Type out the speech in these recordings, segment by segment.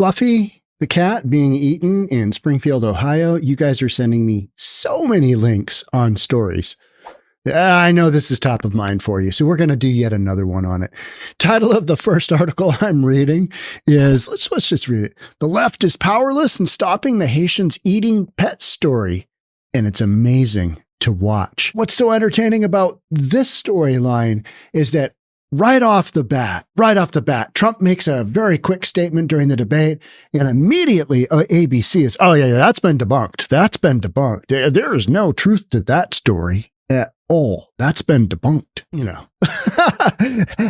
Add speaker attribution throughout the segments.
Speaker 1: Fluffy, the cat being eaten in Springfield, Ohio. You guys are sending me so many links on stories. I know this is top of mind for you, so we're going to do yet another one on it. Title of the first article I'm reading is, let's just read it. The left is powerless in stopping the Haitians eating pet story. And it's amazing to watch. What's so entertaining about this storyline is that right off the bat, Trump makes a very quick statement during the debate, and immediately ABC is, oh yeah, that's been debunked. That's been debunked. There is no truth to that story at all. That's been debunked, you know.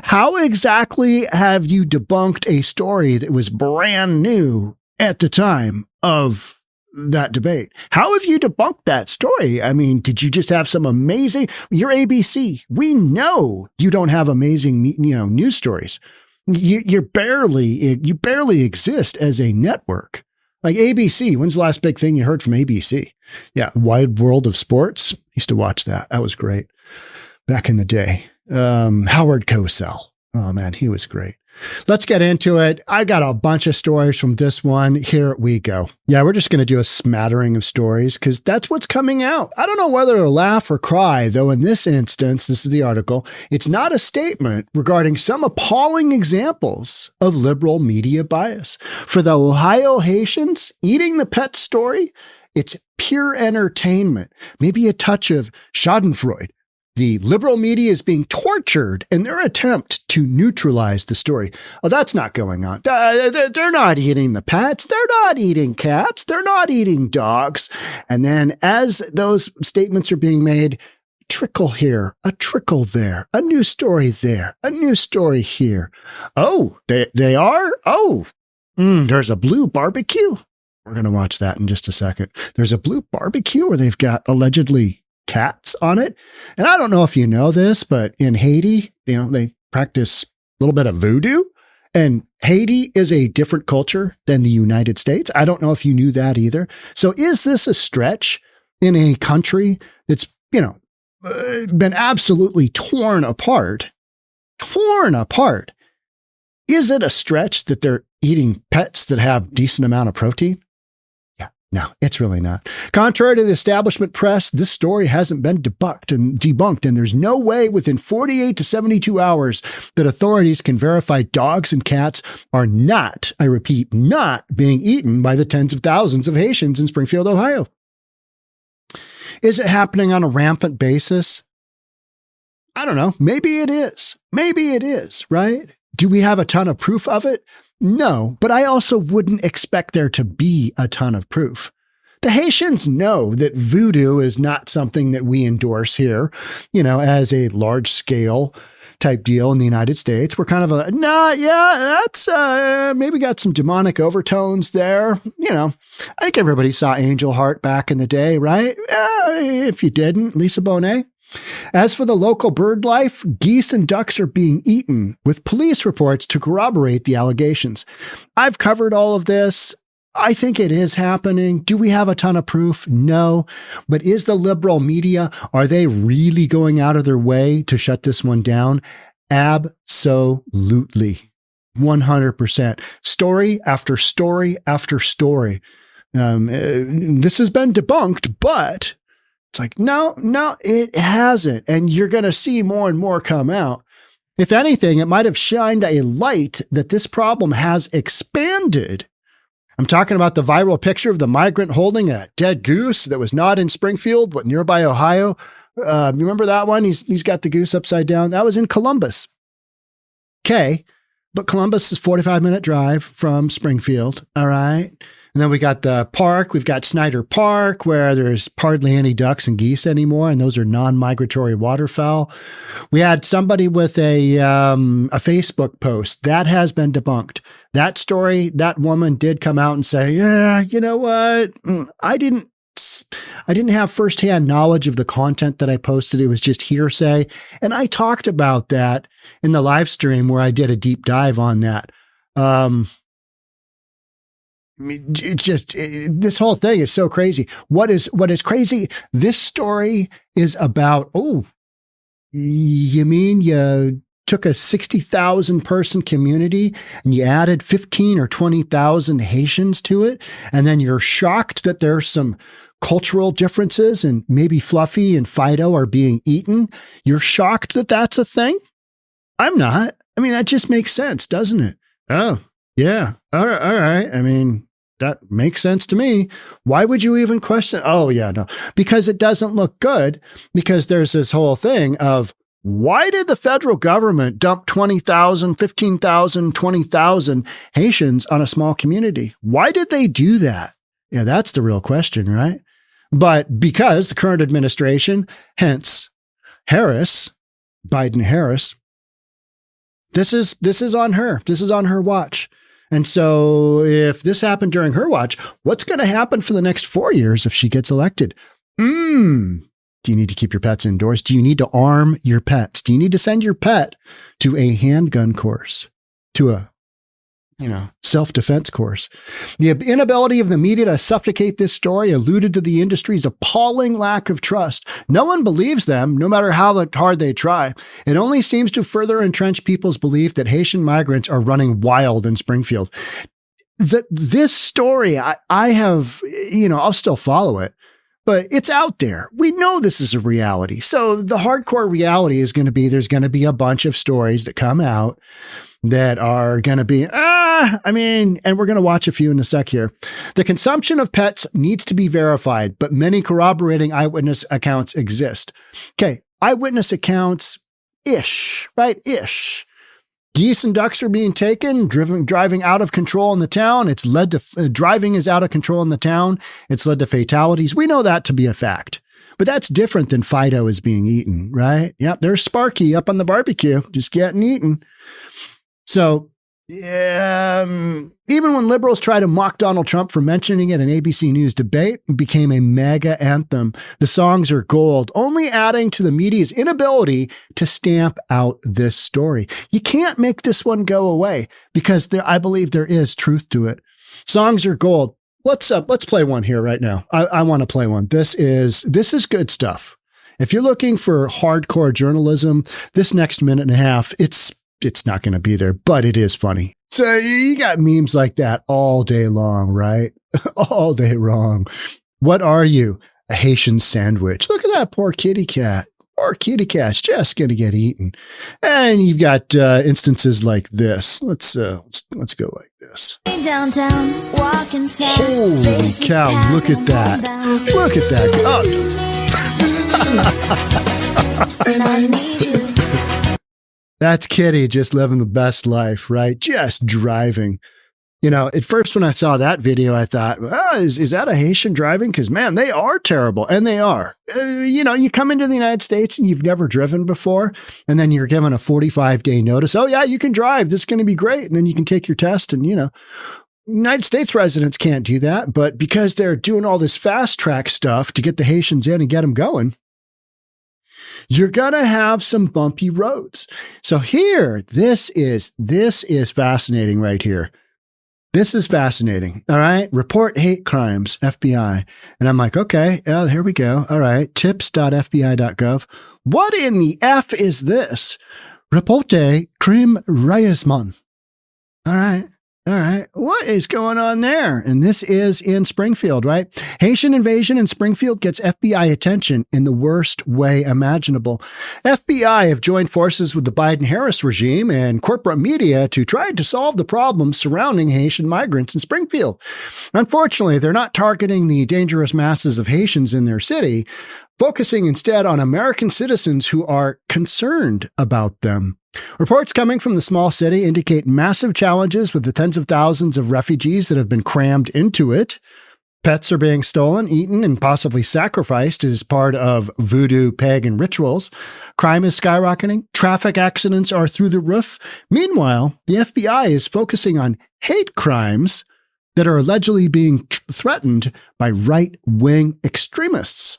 Speaker 1: How exactly have you debunked a story that was brand new at the time of that debate? How have you debunked that story? I mean, did you just have some amazing, you're ABC. We know you don't have amazing, news stories. You barely exist as a network. Like ABC, when's the last big thing you heard from ABC? Yeah, Wide World of Sports. Used to watch that. That was great. Back in the day. Howard Cosell. Oh man, he was great. Let's get into it. I got a bunch of stories from this one. Here we go. Yeah, we're just going to do a smattering of stories because that's what's coming out. I don't know whether to laugh or cry, though in this instance, this is the article, it's not a statement regarding some appalling examples of liberal media bias. For the Ohio Haitians, eating the pet story, it's pure entertainment, maybe a touch of Schadenfreude. The liberal media is being tortured in their attempt to neutralize the story. Oh, that's not going on. They're not eating the pets. They're not eating cats. They're not eating dogs. And then as those statements are being made, trickle here, a trickle there, a new story there, a new story here. Oh, they are? Oh, there's a blue barbecue. We're going to watch that in just a second. There's a blue barbecue where they've got allegedly cats on it. And I don't know if you know this, but in Haiti, they practice a little bit of voodoo, and Haiti is a different culture than the United States. I don't know if you knew that either. So is this a stretch in a country that's, been absolutely torn apart? Is it a stretch that they're eating pets that have decent amount of protein? No, it's really not. Contrary to the establishment press, this story hasn't been debunked, and there's no way within 48 to 72 hours that authorities can verify dogs and cats are not, I repeat, not being eaten by the tens of thousands of Haitians in Springfield, Ohio. Is it happening on a rampant basis? I don't know. Maybe it is. Maybe it is, right? Do we have a ton of proof of it? No, but I also wouldn't expect there to be a ton of proof. The Haitians know that voodoo is not something that we endorse here, as a large scale type deal in the United States. We're kind of that's maybe got some demonic overtones there. I think everybody saw Angel Heart back in the day, right? If you didn't, Lisa Bonet. As for the local bird life, geese and ducks are being eaten, with police reports to corroborate the allegations. I've covered all of this. I think it is happening. Do we have a ton of proof? No. But is the liberal media, are they really going out of their way to shut this one down? Absolutely. 100%. Story after story after story. This has been debunked, but it's like, no, it hasn't. And you're going to see more and more come out. If anything, it might have shined a light that this problem has expanded. I'm talking about the viral picture of the migrant holding a dead goose that was not in Springfield, but nearby Ohio. You remember that one? He's got the goose upside down. That was in Columbus. Okay. But Columbus is a 45-minute drive from Springfield. All right. And then we got the park. We've got Snyder Park, where there's hardly any ducks and geese anymore, and those are non-migratory waterfowl. We had somebody with a Facebook post that has been debunked. That story, that woman did come out and say, "Yeah, you know what? I didn't have firsthand knowledge of the content that I posted. It was just hearsay." And I talked about that in the live stream where I did a deep dive on that. This whole thing is so crazy. What is crazy? This story is about, you mean you took a 60,000 person community and you added 15 or 20,000 Haitians to it, and then you're shocked that there's some cultural differences and maybe Fluffy and Fido are being eaten. You're shocked that that's a thing? I'm not. I mean, that just makes sense, doesn't it? Oh, yeah. All right. I mean, that makes sense to me. Why would you even question? Oh, yeah, no, because it doesn't look good, because there's this whole thing of, why did the federal government dump 20,000, 15,000, 20,000 Haitians on a small community? Why did they do that? Yeah, that's the real question, right? But because the current administration, hence Harris, Biden-Harris, this is on her. This is on her watch. And so if this happened during her watch, what's going to happen for the next 4 years if she gets elected? Do you need to keep your pets indoors? Do you need to arm your pets? Do you need to send your pet to a handgun course, to a, self-defense course? The inability of the media to suffocate this story alluded to the industry's appalling lack of trust. No one believes them, no matter how hard they try. It only seems to further entrench people's belief that Haitian migrants are running wild in Springfield. This story, I have, I'll still follow it, but it's out there. We know this is a reality. So the hardcore reality is going to be, there's going to be a bunch of stories that come out that are going to be, and we're going to watch a few in a sec here. The consumption of pets needs to be verified, but many corroborating eyewitness accounts exist. Okay. Eyewitness accounts, right? Geese and ducks are being taken, driving out of control in the town. It's led to, driving is out of control in the town. It's led to fatalities. We know that to be a fact. But that's different than Fido is being eaten, right? Yep, there's Sparky up on the barbecue, just getting eaten. So, even when liberals try to mock Donald Trump for mentioning it in ABC News debate, it became a mega anthem. The songs are gold, only adding to the media's inability to stamp out this story. You can't make this one go away because I believe there is truth to it. Songs are gold. Let's play one here right now. I want to play one. This is good stuff. If you're looking for hardcore journalism, this next minute and a half, it's not going to be there, but it is funny. So you got memes like that all day long, right? All day long. What are you? A Haitian sandwich. Look at that poor kitty cat. Poor kitty cat's just going to get eaten. And you've got instances like this. Let's go like this.
Speaker 2: Downtown, walking fast,
Speaker 1: holy cow, look at that. Look at that. Oh.
Speaker 2: And I need you.
Speaker 1: That's Kitty just living the best life, right? Just driving. At first when I saw that video, I thought, is that a Haitian driving? Because, man, they are terrible. And they are. You come into the United States and you've never driven before, and then you're given a 45-day notice. Oh, yeah, you can drive. This is going to be great. And then you can take your test. And, United States residents can't do that. But because they're doing all this fast track stuff to get the Haitians in and get them going, you're going to have some bumpy roads. So here, this is fascinating right here. This is fascinating. All right. Report hate crimes, FBI. And I'm like, okay, here we go. All right. Tips.fbi.gov. What in the F is this? Reporte crime réalisme. All right. All right. What is going on there? And this is in Springfield, right? Haitian invasion in Springfield gets FBI attention in the worst way imaginable. FBI have joined forces with the Biden-Harris regime and corporate media to try to solve the problems surrounding Haitian migrants in Springfield. Unfortunately, they're not targeting the dangerous masses of Haitians in their city, focusing instead on American citizens who are concerned about them. Reports coming from the small city indicate massive challenges with the tens of thousands of refugees that have been crammed into it. Pets are being stolen, eaten, and possibly sacrificed as part of voodoo pagan rituals. Crime is skyrocketing. Traffic accidents are through the roof. Meanwhile, the FBI is focusing on hate crimes that are allegedly being threatened by right-wing extremists.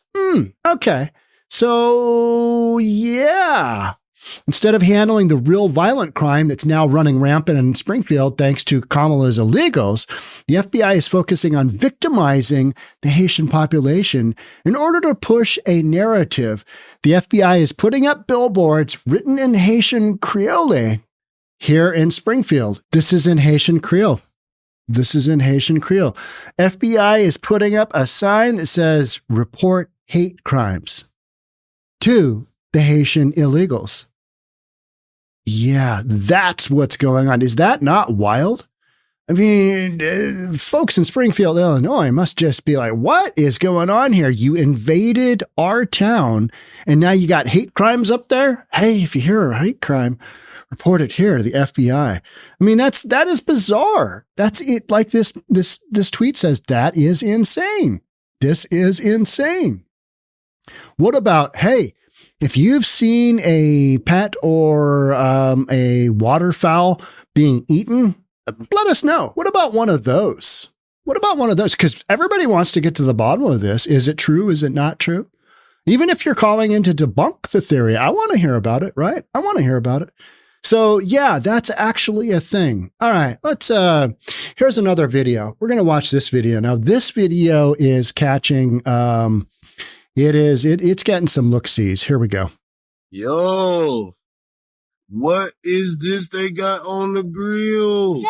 Speaker 1: Okay. So, yeah. Instead of handling the real violent crime that's now running rampant in Springfield thanks to Kamala's illegals, the FBI is focusing on victimizing the Haitian population in order to push a narrative. The FBI is putting up billboards written in Haitian Creole here in Springfield. This is in Haitian Creole. This is in Haitian Creole. FBI is putting up a sign that says, report hate crimes to the Haitian illegals. Yeah, that's what's going on. Is that not wild? I mean, folks in Springfield, Illinois must just be like, what is going on here? You invaded our town and now you got hate crimes up there? Hey, if you hear a hate crime, report it here to the FBI. I mean, that is bizarre. That's it. Like this tweet says, that is insane. This is insane. What about, hey, if you've seen a pet or a waterfowl being eaten, let us know. What about one of those? What about one of those? Because everybody wants to get to the bottom of this. Is it true? Is it not true? Even if you're calling in to debunk the theory, I want to hear about it, right? I want to hear about it. So yeah, that's actually a thing. All right, here's another video. We're going to watch this video. Now, this video is catching, it's getting some look-sees. Here we go.
Speaker 3: Yo, what is this they got on the grill?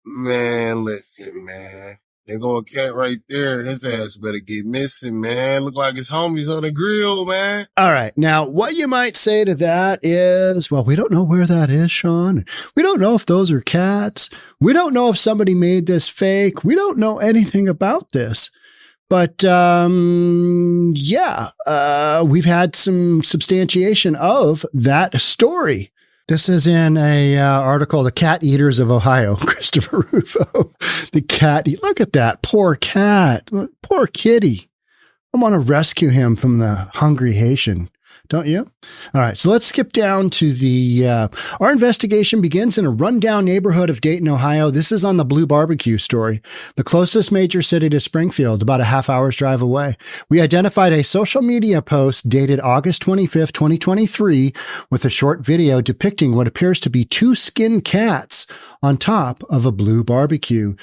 Speaker 3: Man, listen, man. There go a cat right there. His ass better get missing, man. Look like his homies on the grill, man.
Speaker 1: All right. Now, what you might say to that is, well, we don't know where that is, Sean. We don't know if those are cats. We don't know if somebody made this fake. We don't know anything about this. But, we've had some substantiation of that story. This is in a article, The Cat Eaters of Ohio, Christopher Rufo. The cat, look at that poor cat, poor kitty. I want to rescue him from the hungry Haitian. Don't you? All right. So let's skip down to our investigation begins in a rundown neighborhood of Dayton, Ohio. This is on the Blue Barbecue story, the closest major city to Springfield, about a half hour's drive away. We identified a social media post dated August 25th, 2023, with a short video depicting what appears to be two skinned cats on top of a blue barbecue.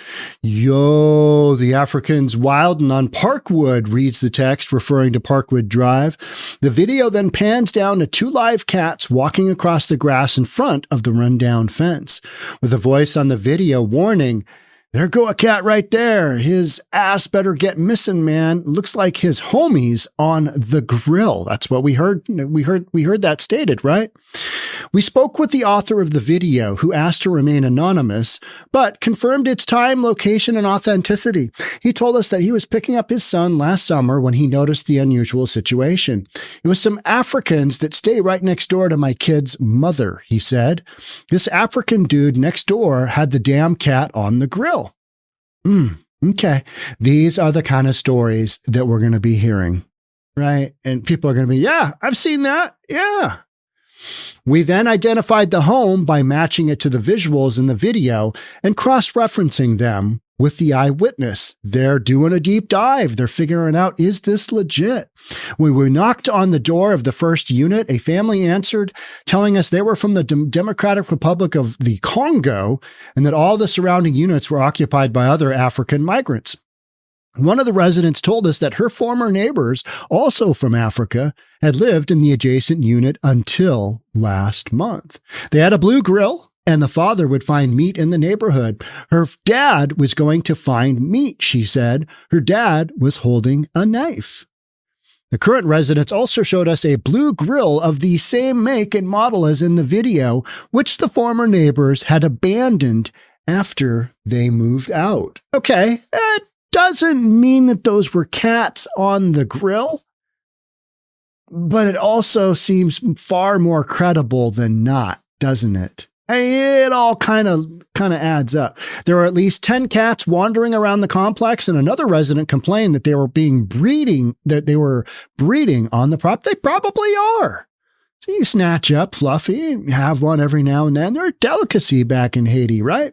Speaker 1: Yo, the Africans wildin' on Parkwood, reads the text referring to Parkwood Drive. The video then pans down to two live cats walking across the grass in front of the rundown fence, with a voice on the video warning, "There go a cat right there. His ass better get missing, man. Looks like his homies on the grill." That's what we heard. We heard that stated, right? We spoke with the author of the video, who asked to remain anonymous, but confirmed its time, location, and authenticity. He told us that he was picking up his son last summer when he noticed the unusual situation. "It was some Africans that stay right next door to my kid's mother," he said. "This African dude next door had the damn cat on the grill." Okay. These are the kind of stories that we're going to be hearing, right? And people are going to be, yeah, I've seen that. Yeah. We then identified the home by matching it to the visuals in the video and cross-referencing them with the eyewitness. They're doing a deep dive. They're figuring out, is this legit? When we knocked on the door of the first unit, a family answered, telling us they were from the Democratic Republic of the Congo and that all the surrounding units were occupied by other African migrants. One of the residents told us that her former neighbors, also from Africa, had lived in the adjacent unit until last month. They had a blue grill, and the father would find meat in the neighborhood. Her dad was going to find meat, she said. Her dad was holding a knife. The current residents also showed us a blue grill of the same make and model as in the video, which the former neighbors had abandoned after they moved out. Okay, that doesn't mean that those were cats on the grill, but it also seems far more credible than not, doesn't it? It all kind of adds up. There were at least 10 cats wandering around the complex, and another resident complained that they were breeding on the prop. They probably are. So you snatch up Fluffy and have one every now and then. They're a delicacy back in Haiti, right?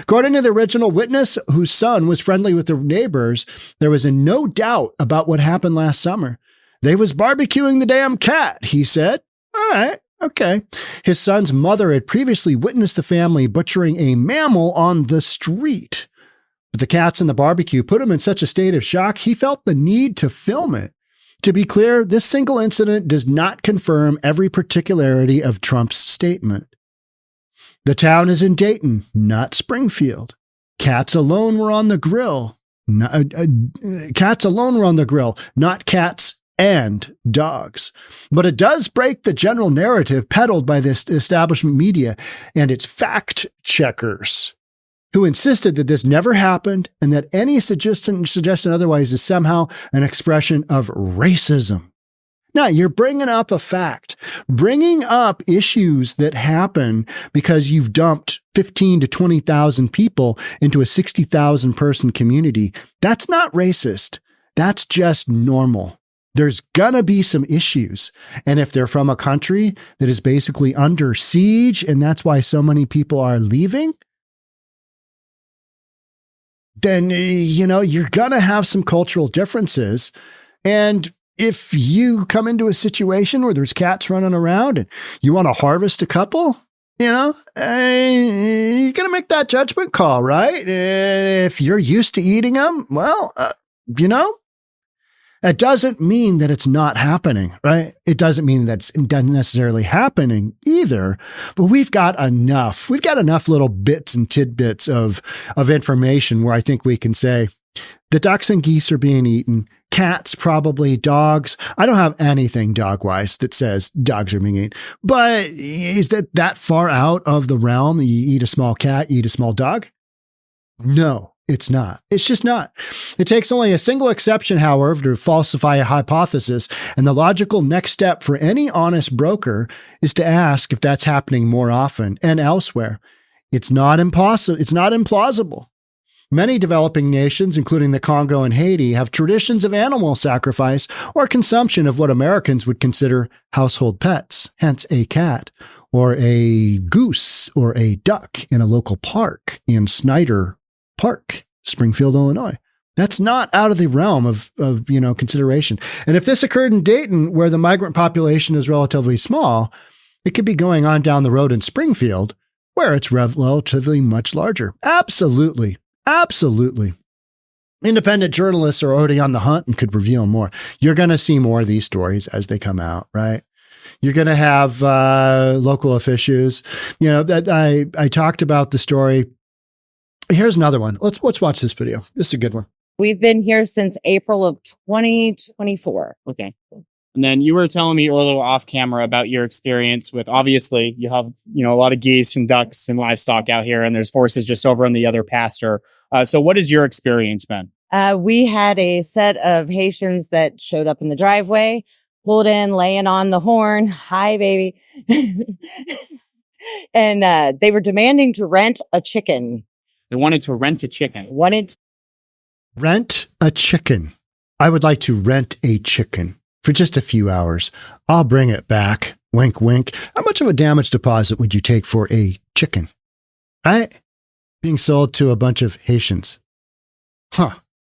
Speaker 1: According to the original witness, whose son was friendly with the neighbors, there was no doubt about what happened last summer. They was barbecuing the damn cat, he said. All right. Okay. His son's mother had previously witnessed the family butchering a mammal on the street. But the cats and the barbecue put him in such a state of shock, he felt the need to film it. To be clear, this single incident does not confirm every particularity of Trump's statement. The town is in Dayton, not Springfield. Cats alone were on the grill. Cats alone were on the grill, not cats and dogs. But it does break the general narrative peddled by this establishment media and its fact checkers, who insisted that this never happened and that any suggestion otherwise is somehow an expression of racism. Now, you're bringing up a fact, bringing up issues that happen because you've dumped 15 to 20,000 people into a 60,000 person community. That's not racist. That's just normal. There's gonna be some issues. And if they're from a country that is basically under siege, and that's why so many people are leaving, then, you're gonna have some cultural differences. And if you come into a situation where there's cats running around and you want to harvest a couple, you're going to make that judgment call, right? If you're used to eating them, well, it doesn't mean that it's not happening, right? It doesn't mean that's necessarily happening either, but we've got enough little bits and tidbits of information where I think we can say the ducks and geese are being eaten, cats, probably dogs. I don't have anything dog-wise that says dogs are being eaten, but is that far out of the realm? You eat a small cat, you eat a small dog? No. It's not. It's just not. It takes only a single exception, however, to falsify a hypothesis, and the logical next step for any honest broker is to ask if that's happening more often and elsewhere. It's not impossible. It's not implausible. Many developing nations, including the Congo and Haiti, have traditions of animal sacrifice or consumption of what Americans would consider household pets, hence a cat or a goose or a duck in a local park in Snyder Park, Springfield, Illinois. That's not out of the realm of consideration. And if this occurred in Dayton, where the migrant population is relatively small, it could be going on down the road in Springfield, where it's relatively much larger. Absolutely. Absolutely. Independent journalists are already on the hunt and could reveal more. You're going to see more of these stories as they come out, right? You're going to have local officials. I talked about the story. Here's another one. Let's watch this video. This is a good one.
Speaker 4: We've been here since April of 2024.
Speaker 5: Okay. And then you were telling me a little off camera about your experience with, obviously, you have, a lot of geese and ducks and livestock out here, and there's horses just over on the other pasture. So what has your experience been?
Speaker 4: We had a set of Haitians that showed up in the driveway, pulled in, laying on the horn. Hi, baby. And they were demanding to rent a chicken.
Speaker 5: They wanted to rent a chicken.
Speaker 1: Rent a chicken. I would like to rent a chicken for just a few hours. I'll bring it back. Wink, wink. How much of a damage deposit would you take for a chicken? Right? Being sold to a bunch of Haitians.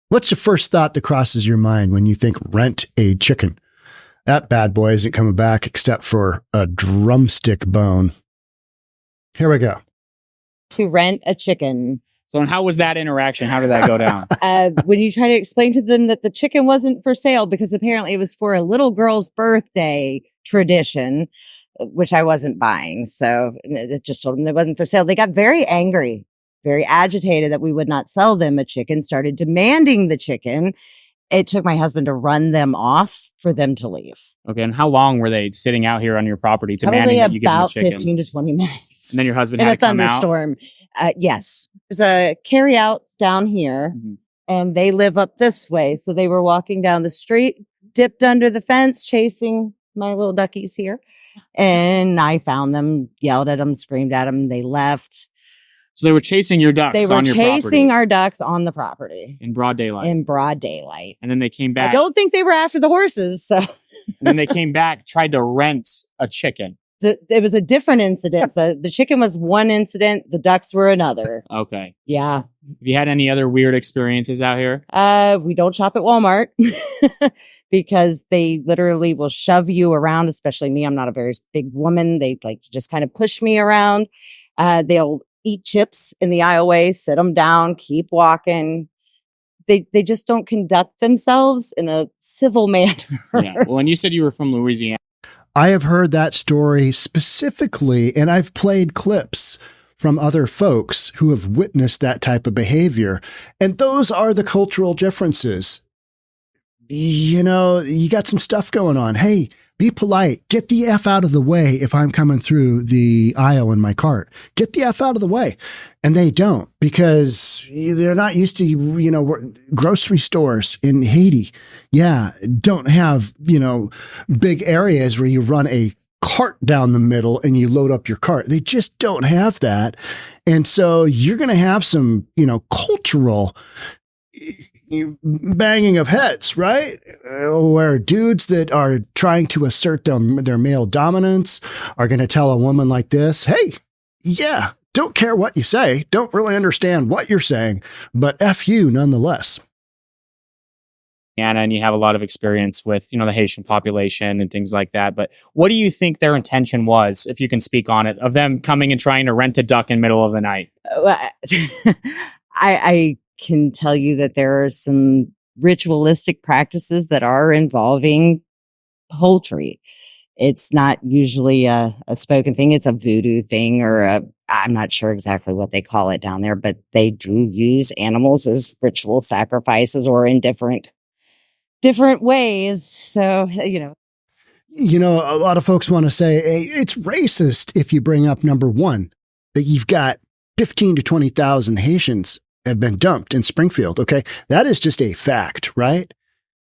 Speaker 1: What's the first thought that crosses your mind when you think rent a chicken? That bad boy isn't coming back except for a drumstick bone. Here we go.
Speaker 4: To rent a chicken.
Speaker 5: So and how was that interaction? How did that go down?
Speaker 4: When you try to explain to them that the chicken wasn't for sale because apparently it was for a little girl's birthday tradition, which I wasn't buying. So it just told them it wasn't for sale. They got very angry, very agitated that we would not sell them a chicken, started demanding the chicken. It took my husband to run them off for them to leave.
Speaker 5: Okay, and how long were they sitting out here on your property demanding that you give them a chicken?
Speaker 4: Probably about 15 to 20 minutes.
Speaker 5: And then your husband
Speaker 4: in
Speaker 5: had
Speaker 4: a
Speaker 5: to come out?
Speaker 4: thunderstorm. Yes. There's a carry out down here, and they live up this way. So they were walking down the street, dipped under the fence, chasing my little duckies here. And I found them, yelled at them, screamed at them. They left.
Speaker 5: So they were chasing your ducks on your property?
Speaker 4: They were chasing our ducks on the property.
Speaker 5: In broad daylight?
Speaker 4: In broad daylight.
Speaker 5: And then they came back.
Speaker 4: I don't think they were after the horses, so.
Speaker 5: And then they came back, tried to rent a chicken.
Speaker 4: It was a different incident. The chicken was one incident. The ducks were another.
Speaker 5: Okay.
Speaker 4: Yeah.
Speaker 5: Have you had any other weird experiences out here?
Speaker 4: We don't shop at Walmart because they literally will shove you around, especially me. I'm not a very big woman. They like to just kind of push me around. They'll eat chips in the aisleway, sit them down, keep walking. They just don't conduct themselves in a civil manner.
Speaker 5: Yeah. Well, and you said you were from Louisiana.
Speaker 1: I have heard that story specifically, and I've played clips from other folks who have witnessed that type of behavior. And those are the cultural differences. You know, you got some stuff going on. Hey, be polite. Get the F out of the way if I'm coming through the aisle in my cart. Get the F out of the way. And they don't, because they're not used to, you know, grocery stores in Haiti. Yeah, don't have, you know, big areas where you run a cart down the middle and you load up your cart. They just don't have that. And so you're going to have some, you know, cultural banging of heads, right? Where dudes that are trying to assert their male dominance are going to tell a woman like this, hey, yeah, don't care what you say. Don't really understand what you're saying, but F you nonetheless.
Speaker 5: Anna, and you have a lot of experience with, you know, the Haitian population and things like that. But what do you think their intention was, if you can speak on it, of them coming and trying to rent a duck in the middle of the night?
Speaker 4: I can tell you that there are some ritualistic practices that are involving poultry. It's not usually a spoken thing. It's a voodoo thing, or I'm not sure exactly what they call it down there, but they do use animals as ritual sacrifices or in different ways. So, you know,
Speaker 1: a lot of folks want to say, hey, it's racist if you bring up number one, that you've got 15 to 20,000 Haitians have been dumped in Springfield. Okay. That is just a fact, right?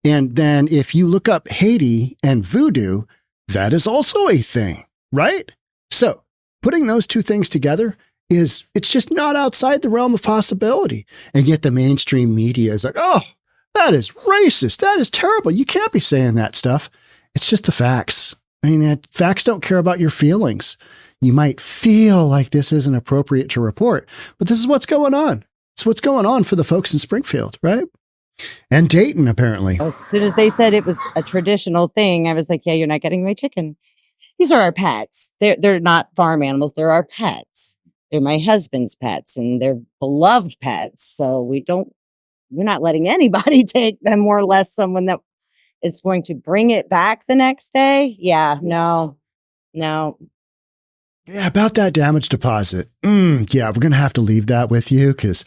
Speaker 1: And then if you look up Haiti and voodoo, that is also a thing, right? So putting those two things together it's just not outside the realm of possibility. And yet the mainstream media is like, oh, that is racist. That is terrible. You can't be saying that stuff. It's just the facts. I mean, facts don't care about your feelings. You might feel like this isn't appropriate to report, but this is what's going on. It's what's going on for the folks in Springfield, right? And Dayton, apparently.
Speaker 4: as soon as they said it was a traditional thing, I was like, yeah, you're not getting my chicken. These are our pets. They're not farm animals. They're our pets. They're my husband's pets, and they're beloved pets. So we're not letting anybody take them, more or less someone that is going to bring it back the next day. Yeah, no.
Speaker 1: Yeah, about that damage deposit. Yeah, we're going to have to leave that with you because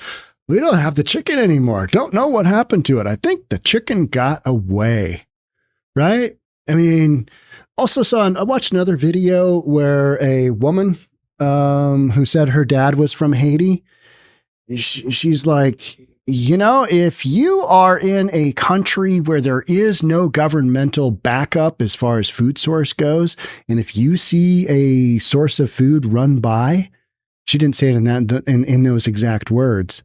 Speaker 1: we don't have the chicken anymore. Don't know what happened to it. I think the chicken got away, right? I mean, also I watched another video where a woman who said her dad was from Haiti. She's like, if you are in a country where there is no governmental backup as far as food source goes, and if you see a source of food run by, she didn't say it in those exact words,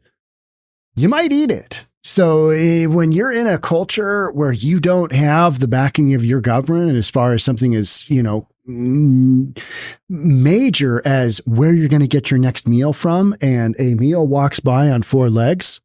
Speaker 1: you might eat it. So when you're in a culture where you don't have the backing of your government as far as something as, major as where you're going to get your next meal from, and a meal walks by on four legs,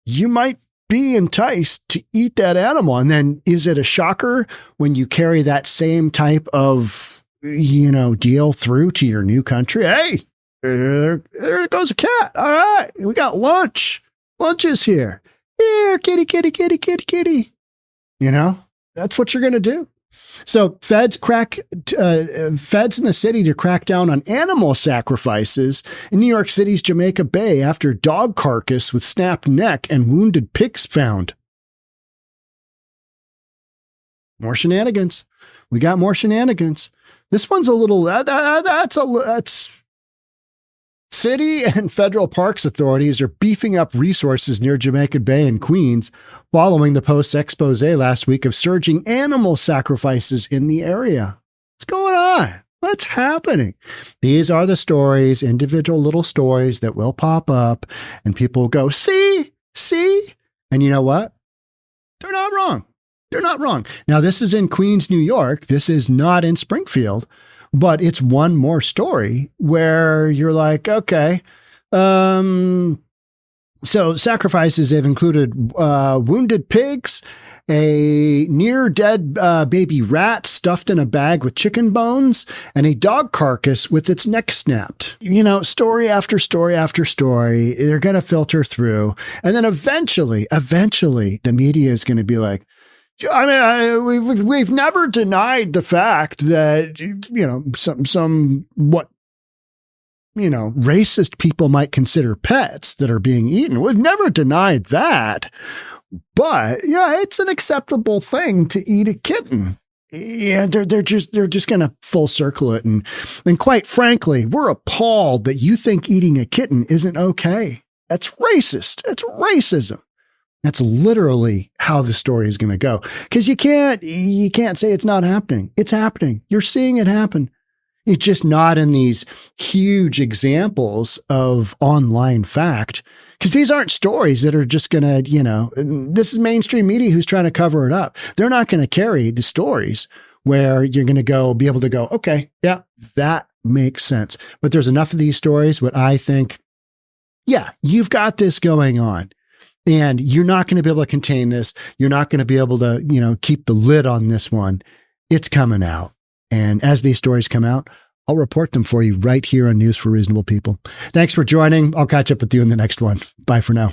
Speaker 1: you might be enticed to eat that animal. And then is it a shocker when you carry that same type of, deal through to your new country? Hey, there goes a cat. All right, we got lunch. Lunch is here. Here, kitty, kitty, kitty, kitty, kitty. That's what you're going to do. So feds in the city to crack down on animal sacrifices in New York City's Jamaica Bay after dog carcass with snapped neck and wounded pigs found. More shenanigans. We got more shenanigans. This one's a little, that's city and federal parks authorities are beefing up resources near Jamaica Bay in Queens following the Post's expose last week of surging animal sacrifices in the area. What's going on? What's happening? These are the stories, individual little stories that will pop up and people go, see? And you know what? They're not wrong. They're not wrong. Now, this is in Queens, New York. This is not in Springfield. But it's one more story where you're like, okay, So sacrifices have included wounded pigs, a near dead baby rat stuffed in a bag with chicken bones, and a dog carcass with its neck snapped. You know, story after story after story, they're going to filter through. And then eventually, the media is going to be like, I mean, we've never denied the fact that, you know, some what, you know, racist people might consider pets that are being eaten. We've never denied that. But yeah, it's an acceptable thing to eat a kitten. Yeah, they're just going to full circle it. And quite frankly, we're appalled that you think eating a kitten isn't okay. That's racist. It's racism. That's literally how the story is going to go. Because you can't say it's not happening. It's happening. You're seeing it happen. It's just not in these huge examples of online fact. Because these aren't stories that are just going to, you know, this is mainstream media who's trying to cover it up. They're not going to carry the stories where you're going to be able to go, okay, yeah, that makes sense. But there's enough of these stories what I think, yeah, you've got this going on. And you're not going to be able to contain this. You're not going to be able to, you know, keep the lid on this one. It's coming out. And as these stories come out, I'll report them for you right here on News for Reasonable People. Thanks for joining. I'll catch up with you in the next one. Bye for now.